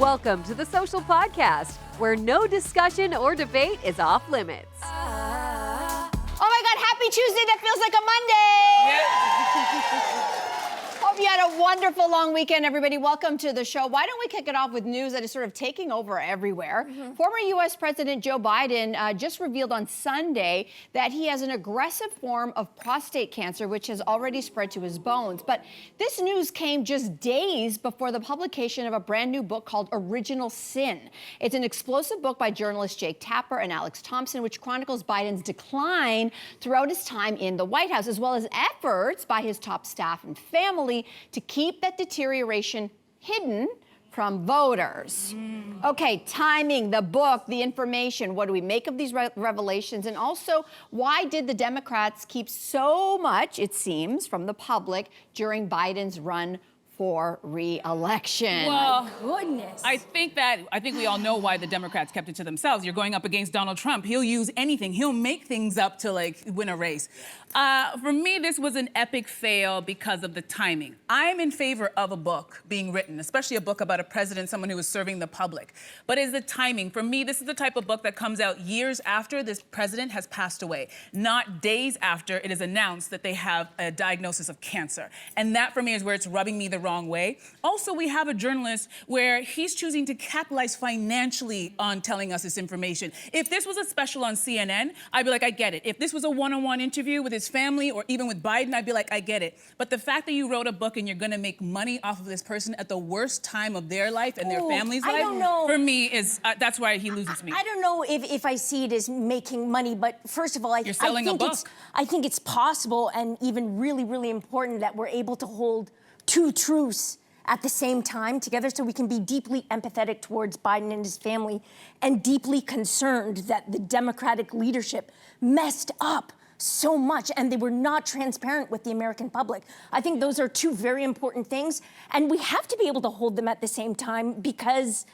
Welcome to the Social Podcast, where no discussion or debate is off limits. Oh my God, happy Tuesday. That feels like a Monday. Yeah. Hope you had a wonderful long weekend, everybody. Welcome to the show. Why don't we kick it off with news that is sort of taking over everywhere? Former U.S. President Joe Biden just revealed on Sunday that he has an aggressive form of prostate cancer, which has already spread to his bones. But this news came just days before the publication of a brand new book called Original Sin. It's an explosive book by journalists Jake Tapper and Alex Thompson, which chronicles Biden's decline throughout his time in the White House, as well as efforts by his top staff and family to keep that deterioration hidden from voters. Okay, timing, the book, the information. What do we make of these revelations? And also, why did the Democrats keep so much, it seems, from the public during Biden's run for re-election? Well, Goodness. I think we all know why the Democrats kept it to themselves. You're going up against Donald Trump. He'll use anything. He'll make things up to win a race. For me, this was an epic fail because of the timing. I'm in favor of a book being written, especially a book about a president, someone who is serving the public. But is the timing? For me, this is the type of book that comes out years after this president has passed away, not days after it is announced that they have a diagnosis of cancer. And that, for me, is where it's rubbing me the wrong way. Also, we have a journalist where he's choosing to capitalize financially on telling us this information. If this was a special on CNN, I'd be like, I get it. If this was a one-on-one interview with his family or even with Biden, I'd be like, I get it. But the fact that you wrote a book and you're gonna make money off of this person at the worst time of their life and their family's life, don't know. for me, is that's why he loses me. I don't know if I see it as making money, but first of all, You're selling a book. I think it's possible and even really, really important that we're able to hold two truths at the same time together, so we can be deeply empathetic towards Biden and his family and deeply concerned that the Democratic leadership messed up so much and they were not transparent with the American public. I think those are two very important things, and we have to be able to hold them at the same time because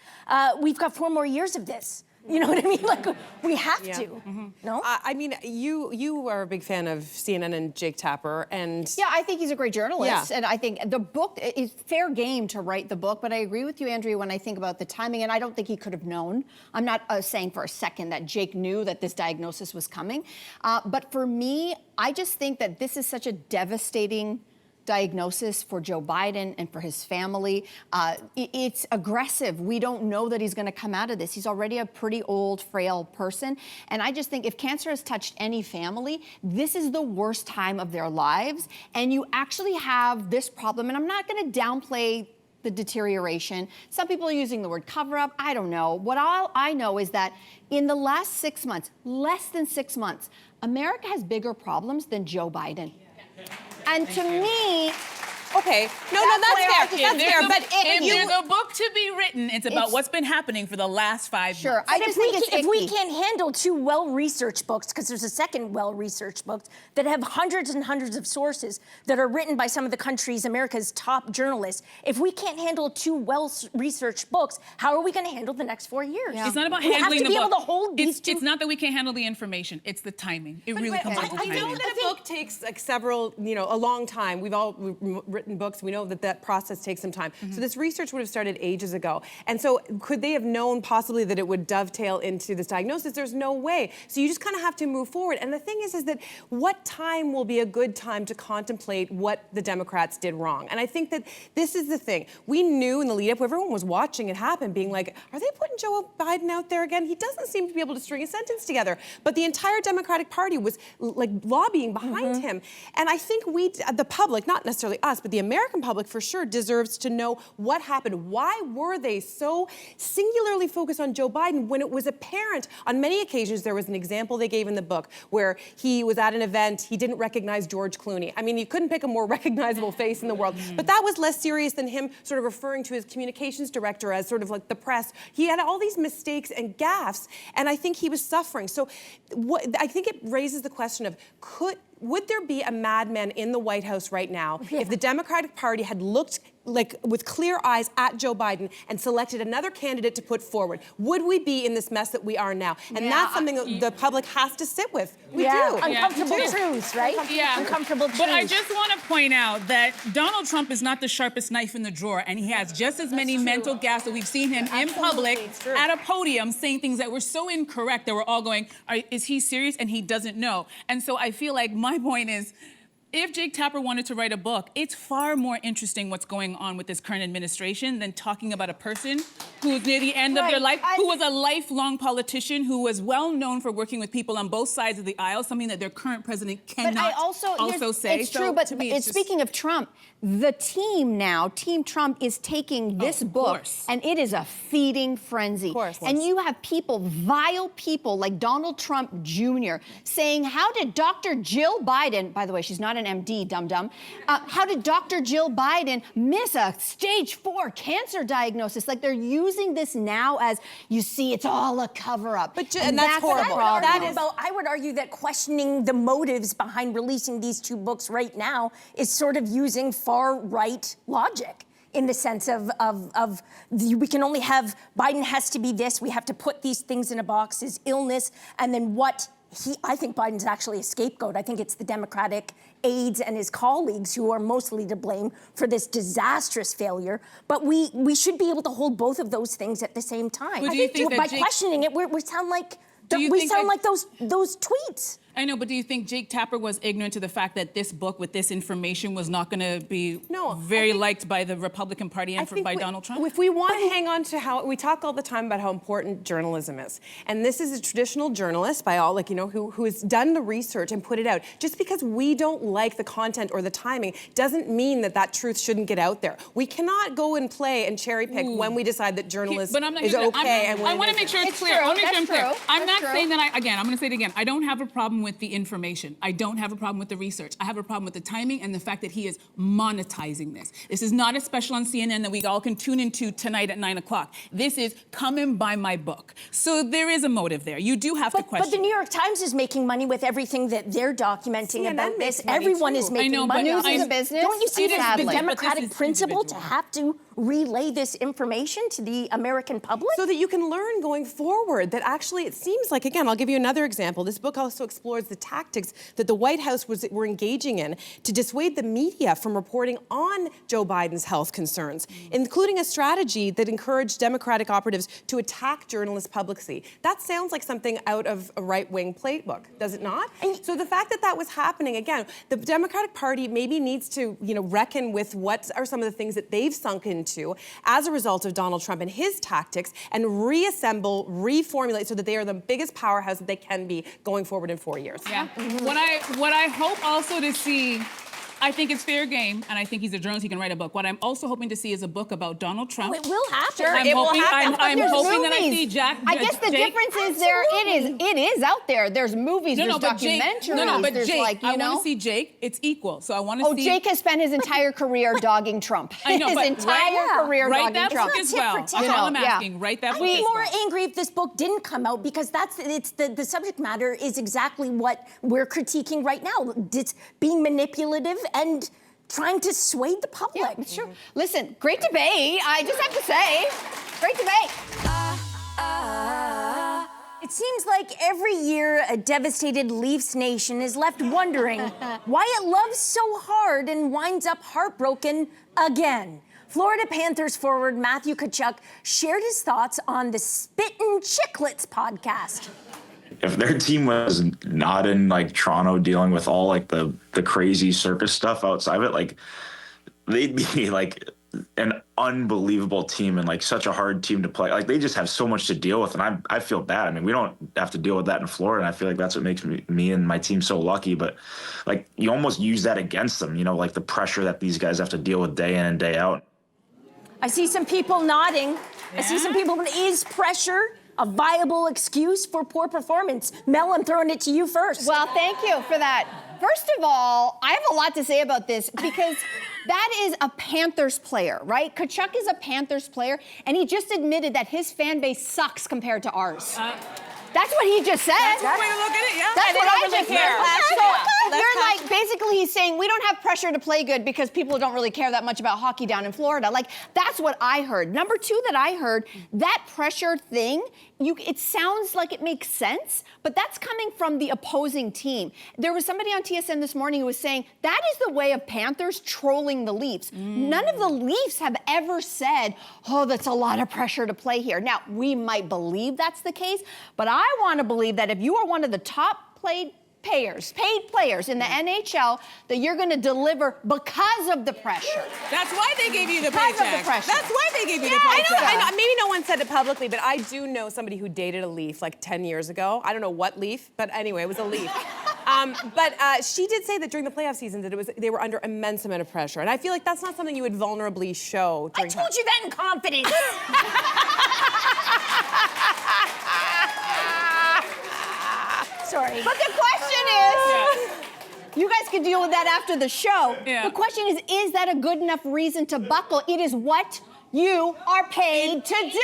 we've got 4 more years of this. You know what I mean? Like, we have to. No? I mean, you are a big fan of CNN and Jake Tapper, and Yeah, I think he's a great journalist, Yeah. and I think the book is fair game to write the book, but I agree with you, Andrea, when I think about the timing, and I don't think he could have known. I'm not saying for a second that Jake knew that this diagnosis was coming, but for me, I just think that this is such a devastating diagnosis for Joe Biden and for his family. It's aggressive. We don't know that he's going to come out of this. He's already a pretty old, frail person. And I just think if cancer has touched any family, this is the worst time of their lives. And you actually have this problem. And I'm not going to downplay the deterioration. Some people are using the word cover up. I don't know. What I know is that in the last 6 months, less than 6 months, America has bigger problems than Joe Biden. And to me, okay, that's fair. That's fair. But if there's a book to be written, it's about what's been happening for the last 5 months. sure, I just think it's if we icky. can't handle 2 well-researched books, because there's a second well-researched book that have hundreds and hundreds of sources that are written by some of the country's, America's top journalists, if we can't handle 2 well-researched books, how are we going to handle the next 4 years? It's not about We have handling to the be book. able to hold these two. It's not that we can't handle the information. It's the timing. It really comes down to I timing. know that a book takes several, a long time. We've written books. We know that process takes some time. So this research would have started ages ago. And so could they have known possibly that it would dovetail into this diagnosis? There's no way. So you just kind of have to move forward. And the thing is that what time will be a good time to contemplate what the Democrats did wrong? And I think that this is the thing. We knew in the lead up, everyone was watching it happen, being like, are they putting Joe Biden out there again? He doesn't seem to be able to string a sentence together. But the entire Democratic Party was lobbying behind him. And I think the public, not necessarily us, but the American public for sure deserves to know what happened. Why were they so singularly focused on Joe Biden when it was apparent on many occasions? There was an example they gave in the book where he was at an event, he didn't recognize George Clooney. I mean, you couldn't pick a more recognizable face in the world, but that was less serious than him sort of referring to his communications director as sort of like the press. He had all these mistakes and gaffes, and I think he was suffering. So I think it raises the question of would there be a madman in the White House right now if the Democratic Party had looked like with clear eyes at Joe Biden and selected another candidate to put forward, would we be in this mess that we are now? And that's something that the public has to sit with. We do. Uncomfortable We do. truths, right? Yeah. Uncomfortable truths. But I just want to point out that Donald Trump is not the sharpest knife in the drawer, and he has just as many mental gaps that we've seen him in public at a podium saying things that were so incorrect that we're all going, is he serious? And he doesn't know. And so I feel like my point is, if Jake Tapper wanted to write a book, it's far more interesting what's going on with this current administration than talking about a person who's near the end of their life, who was a lifelong politician, who was well known for working with people on both sides of the aisle, something that their current president cannot say. It's true, but speaking of Trump, the team now, Team Trump, is taking this book, and it is a feeding frenzy. And you have people, vile people like Donald Trump Jr., saying, how did Dr. Jill Biden, by the way, she's not an MD, dum-dum, how did Dr. Jill Biden miss a stage 4 cancer diagnosis? Like, they're using this now as, you see, it's all a cover-up. And that's horrible. I would argue that questioning the motives behind releasing these 2 books right now is sort of using far-right logic, in the sense of we can only have, Biden has to be this, we have to put these things in a box, his illness, and then I think Biden's actually a scapegoat. I think it's the Democratic aides and his colleagues who are mostly to blame for this disastrous failure. But we should be able to hold both of those things at the same time. But do you think by questioning it, we sound like those tweets. I know, but do you think Jake Tapper was ignorant to the fact that this book with this information was not going to be very liked by the Republican Party and by Donald Trump? If we want to hang on to how we talk all the time about how important journalism is, and this is a traditional journalist by all, who has done the research and put it out. Just because we don't like the content or the timing doesn't mean that truth shouldn't get out there. We cannot go and play and cherry pick when we decide that journalism is okay. I want to make sure it's clear. I want to make sure I'm clear. I'm not saying that I'm going to say it again. I don't have a problem with the information. I don't have a problem with the research. I have a problem with the timing and the fact that he is monetizing this. This is not a special on CNN that we all can tune into tonight at 9 o'clock. This is come and buy my book. So there is a motive there. You do have to question. But the New York Times is making money with everything that they're documenting CNN about this. Everyone is making money. News is a business. Don't you see the Sadly. democratic principle to have to relay this information to the American public? So that you can learn going forward that actually it seems like, again, I'll give you another example. This book also explores the tactics that the White House were engaging in to dissuade the media from reporting on Joe Biden's health concerns, including a strategy that encouraged Democratic operatives to attack journalists publicly. That sounds like something out of a right-wing playbook, does it not? So the fact that was happening, again, the Democratic Party maybe needs to, reckon with what are some of the things that they've sunk into as a result of Donald Trump and his tactics, and reassemble, reformulate so that they are the biggest powerhouse that they can be going forward in 4 years. Yeah. What I hope also to see, I think it's fair game, and I think he's a journalist, he can write a book. What I'm also hoping to see is a book about Donald Trump. It will happen. Sure, I'm hoping that I see Jack. I guess the difference is it is out there. There's movies, there's documentaries. But there's Jake, I want to see Jake. It's equal. So I want to see. Jake has spent his entire career dogging Trump. I know, his entire career write dogging that Trump. book as well. That's all I'm asking. Write that book I'd as be well. more angry if this book didn't come out, because the subject matter is exactly what we're critiquing right now. It's being manipulative and trying to sway the public. Yeah, sure. Listen, great debate. I just have to say, great debate. It seems like every year a devastated Leafs nation is left wondering why it loves so hard and winds up heartbroken again. Florida Panthers forward Matthew Tkachuk shared his thoughts on the Spittin' Chicklets podcast. If their team was not in Toronto dealing with all the crazy circus stuff outside of it, they'd be an unbelievable team and such a hard team to play. They just have so much to deal with, and I feel bad. I mean, we don't have to deal with that in Florida, and I feel like that's what makes me and my team so lucky. But you almost use that against them, the pressure that these guys have to deal with day in and day out. I see some people nodding. Yeah. I see some people, is pressure a viable excuse for poor performance? Mel, I'm throwing it to you first. Well, thank you for that. First of all, I have a lot to say about this, because that is a Panthers player, right? Tkachuk is a Panthers player, and he just admitted that his fan base sucks compared to ours. That's what he just said. That's one way to look at it, yeah. That's And they what don't I really just care. said. So Let's you're like, basically he's saying we don't have pressure to play good because people don't really care that much about hockey down in Florida. Like, that's what I heard. Number two that I heard, that pressure thing, it sounds like it makes sense, but that's coming from the opposing team. There was somebody on TSN this morning who was saying that is the way of Panthers trolling the Leafs. None of the Leafs have ever said, oh, that's a lot of pressure to play here. Now, we might believe that's the case, but I want to believe that if you are one of the top paid players in the NHL, that you're going to deliver because of the pressure. That's why they gave you the Because of the paycheck. pressure. That's why they gave you the I paycheck. know, maybe no one said it publicly, but I do know somebody who dated a Leaf like 10 years ago. I don't know what Leaf, but anyway, it was a Leaf. But she did say that during the playoff season that they were under immense amount of pressure. And I feel like that's not something you would vulnerably show I during told you that in confidence. Sorry. But the question is, you guys can deal with that after the show. Yeah. The question is that a good enough reason to buckle? It is what you are paid to do.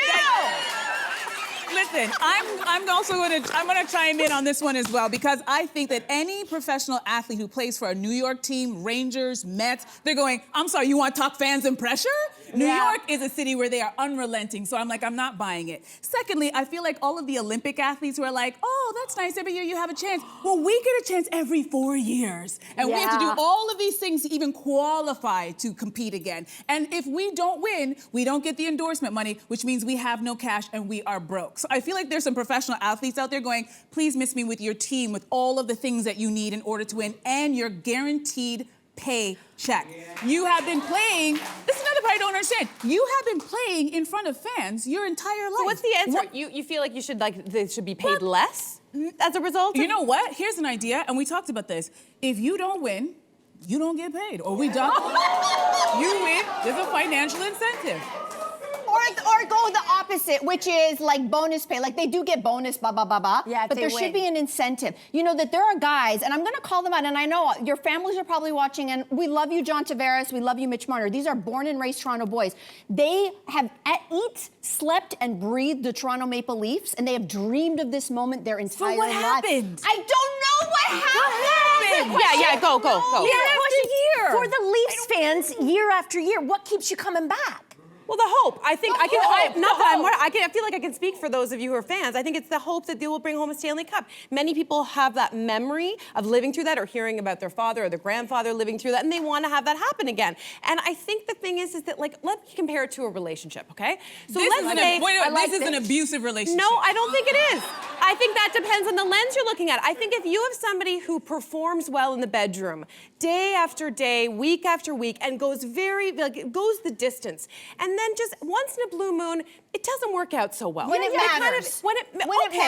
Listen, I'm also gonna chime in on this one as well, because I think that any professional athlete who plays for a New York team, Rangers, Mets, they're going, I'm sorry, you want to talk fans and pressure? New York is a city where they are unrelenting, so I'm like, I'm not buying it. Secondly, I feel like all of the Olympic athletes who are like, oh, that's nice, every year you have a chance. Well, we get a chance every 4 years, and we have to do all of these things to even qualify to compete again. And if we don't win, we don't get the endorsement money, which means we have no cash and we are broke. So I feel like there's some professional athletes out there going, please miss me with your team with all of the things that you need in order to win, and you're guaranteed paycheck. You have been playing, this is another part I don't understand. You have been playing in front of fans your entire life. So what's the answer? You feel like they should be paid less as a result? You know what? Here's an idea, and we talked about this. If you don't win, you don't get paid, or we don't. You win, there's a financial incentive. Or go the opposite, which is like bonus pay. Like they do get bonus, blah, blah, blah, blah. Yeah, but there should be an incentive. You know that there are guys, and I'm going to call them out, and I know your families are probably watching, and we love you, John Tavares. We love you, Mitch Marner. These are born and raised Toronto boys. They have slept, and breathed the Toronto Maple Leafs, and they have dreamed of this moment their entire life. So what happened? I don't know what happened. Yeah, go. Year after year. For the Leafs fans, year after year, what keeps you coming back? Well, the hope. I think I feel like I can speak for those of you who are fans. I think it's the hope that they will bring home a Stanley Cup. Many people have that memory of living through that or hearing about their father or their grandfather living through that, and they want to have that happen again. And I think the thing is that, like, let's compare it to a relationship, okay? So This is an abusive relationship. No, I don't think it is. I think that depends on the lens you're looking at. I think if you have somebody who performs well in the bedroom, day after day, week after week, and goes goes the distance, and then just once in a blue moon, it doesn't work out so well. When it matters. When it matters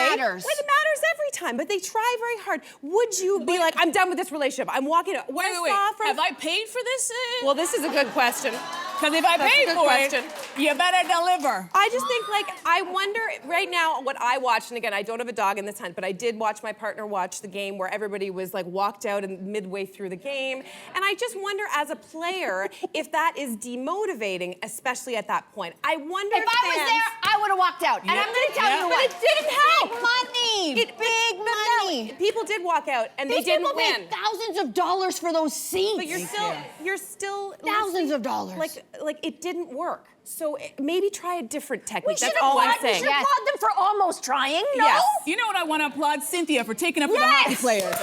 every time, but they try very hard. Would you be like, I'm done with this relationship, I'm walking out. Wait. Have I paid for this? Well, this is a good question. Because if I paid for it, you better deliver. I just think, I wonder right now what I watched, and again, I don't have a dog in this hunt, but I did watch my partner watch the game where everybody was walked out midway through the game. And I just wonder as a player if that is demotivating, especially at that point. I wonder if I was there, I would have walked out. And I'm going to tell you what. But it didn't help. Big money. People did walk out and they didn't win. These people paid thousands of dollars for those seats. But you're still thousands of dollars. Like it didn't work. So maybe try a different technique. We That's all I'm saying. We should applaud them for almost trying. No? Yes. You know what? I want to applaud Cynthia for taking up for the hockey players.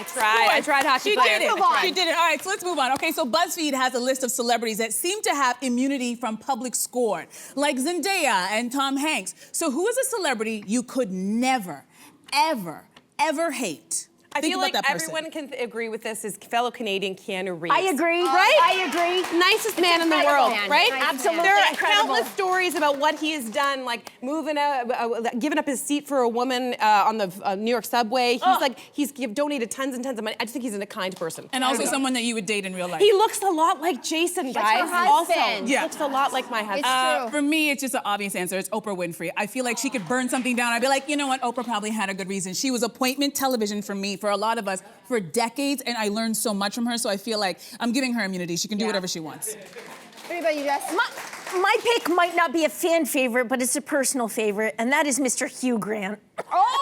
I tried hockey players. She did it. All right, so let's move on. Okay, so BuzzFeed has a list of celebrities that seem to have immunity from public scorn, like Zendaya and Tom Hanks. So who is a celebrity you could never, ever hate? I Think feel about like that person. everyone can agree with this is fellow Canadian Keanu Reeves. I agree. Right? I agree. Nicest man in the world, man. right? Absolutely There are incredible. countless stories about what he has done, like moving out, giving up his seat for a woman on the New York subway. He's donated tons and tons of money. I just think he's a kind person. And also someone that you would date in real life. He looks a lot like Jason, guys. her husband. Also, Yeah. looks a lot like my husband. It's true. For me, it's just an obvious answer. It's Oprah Winfrey. I feel like she could burn something down. I'd be like, you know what? Oprah probably had a good reason. She was appointment television for me, for a lot of us, for decades, and I learned so much from her, so I feel like I'm giving her immunity. She can do whatever she wants. What about you, Jess? My pick might not be a fan favorite, but it's a personal favorite, and that is Mr. Hugh Grant. Oh!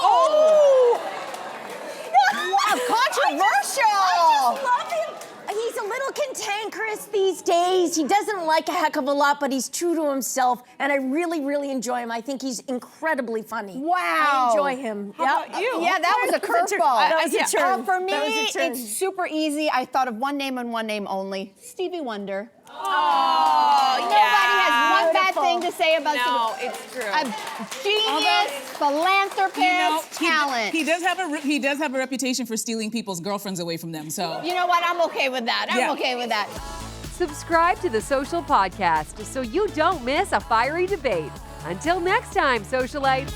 controversial. I just love him. He's a little cantankerous these days. He doesn't like a heck of a lot, but he's true to himself, and I really, really enjoy him. I think he's incredibly funny. Wow. I enjoy him. How about you? Yeah, that was a curveball. That was a turn. For me, That was a turn. it's super easy. I thought of one name and one name only. Stevie Wonder. Oh, Nobody has one bad Beautiful. thing to say about No, Stevie. it's true. A genius, philanthropist, talent. He does have a reputation for stealing people's girlfriends away from them. So You know what? I'm okay with that. I'm Yeah. okay with that. Subscribe to the Social Podcast so you don't miss a fiery debate. Until next time, socialites.